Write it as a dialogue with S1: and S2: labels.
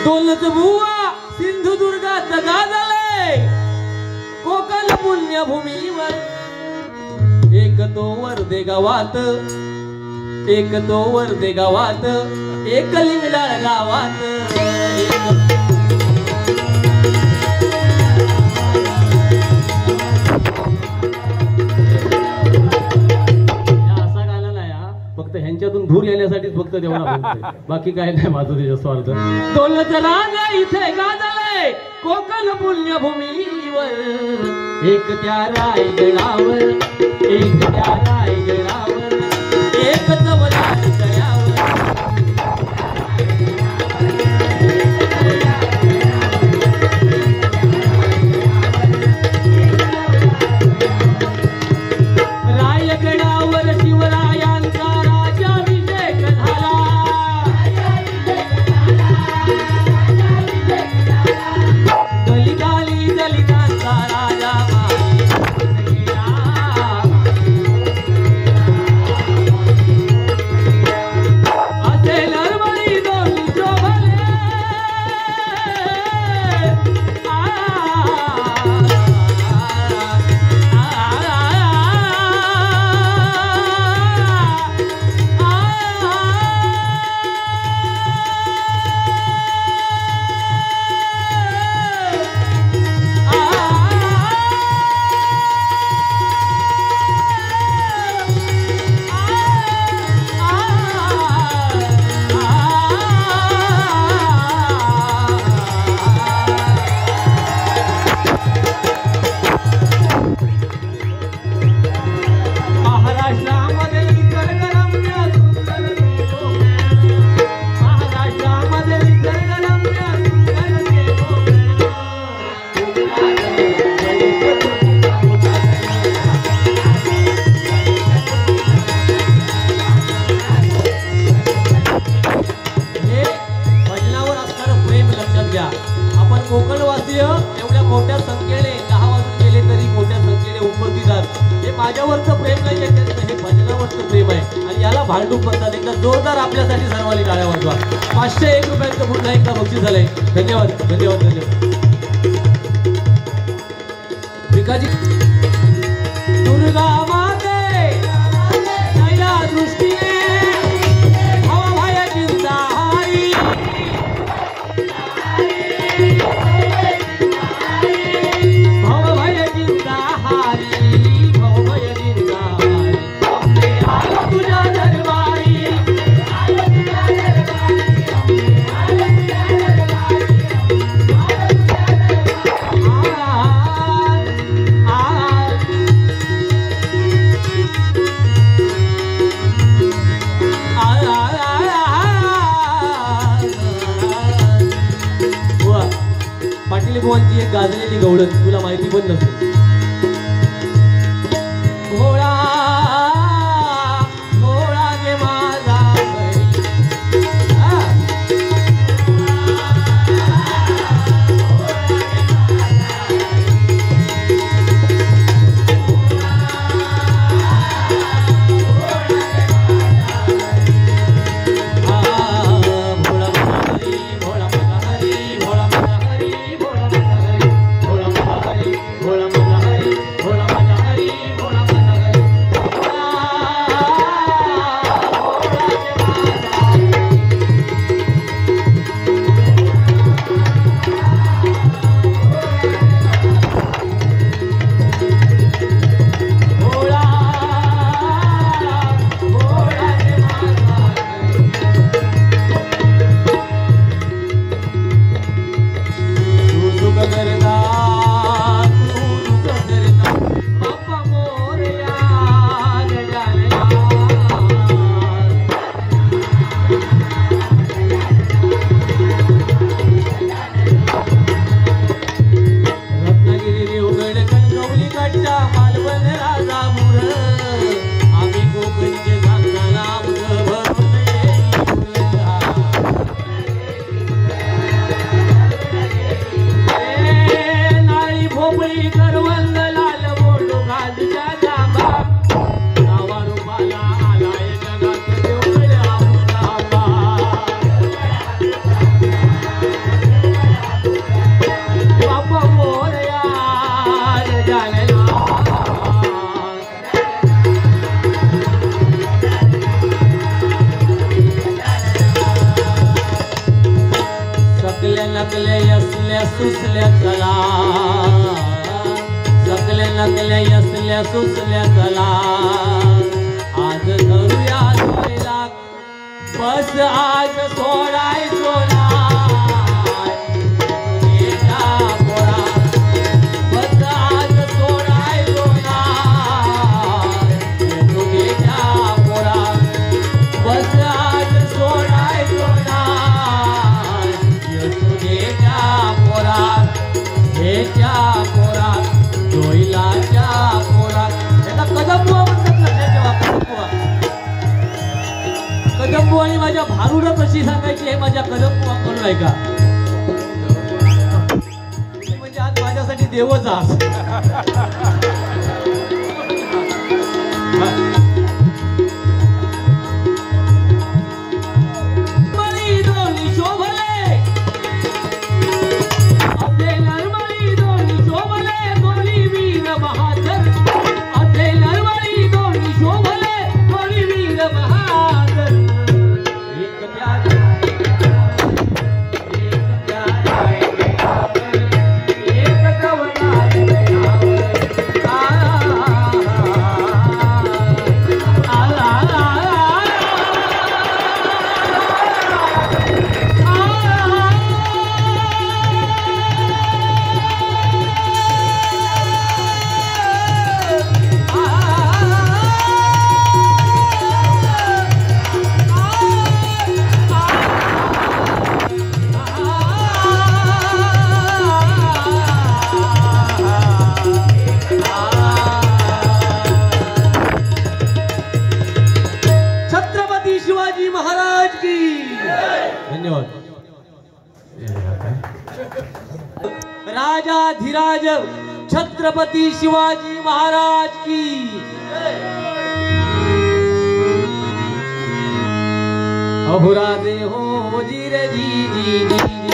S1: दोनच बुवा सिंधुदुर्गात गाजले कोकण पुण्यभूमीवर एक तो वर्धे गावात एक तो वर्धे गावात एक लिंगडाळ गावात फक्त ह्यांच्यातून धूर येण्यासाठीच फक्त तेवढा बाकी काय नाही माझं त्याच्या स्वार्थ दोनच राजा इथे गाजले कोकण पुण्यभूमीवर एक त्या रायगडावर एक त्या रायगडावर एक जवळात रायगडावर शिवरायांचा राज्याभिषेक झाला दलिताली दलितांचा राजा कोकणवासीय एवढ्या मोठ्या संख्येने 10 वाजून गेले तरी मोठ्या संख्येने उपस्थित हे माझ्यावरचं प्रेम नाही आहे हे भजनावरचं प्रेम आहे आणि याला भांडूप म्हणतात एकदा जोरदार आपल्यासाठी सर्वांनी टाळ्या वाजवा 501 रुपयांचं पुन्हा एकदा बक्षीस झालंय धन्यवाद धन्यवाद धन्यवाद भिकाजी दुर्गा माते नैना दृष्टीने भुवनची एक गाजलेली गवळण तुला माहिती पण नसेल भोळा भोळा गे माझा
S2: भोळा
S1: नकले असल्या सुसल्या चला, सकले नकले असल्या सुसल्या चला, आज धरूया जोडीला बस आज सोडायचो नाय तुझ्या पोरा, बस आज सोडायचो नाय तुझ्या पोरा, बस आज सोडायचो नाय तुझ्या पोरा, हेच्या पोरा जोईलाच्या पोरा. याचा कदमबुवा म्हणतात लक्षात ठेवा, कदमबुवा. कदमबुवा आणि माझ्या भारूला कशी सांगायची हे माझ्या कदमबुवा कडून ऐका. म्हणजे आज माझ्यासाठी देवच आज. राजाधिराज छत्रपती शिवाजी महाराज की. अहो राजे हो जी रे जी जी जी.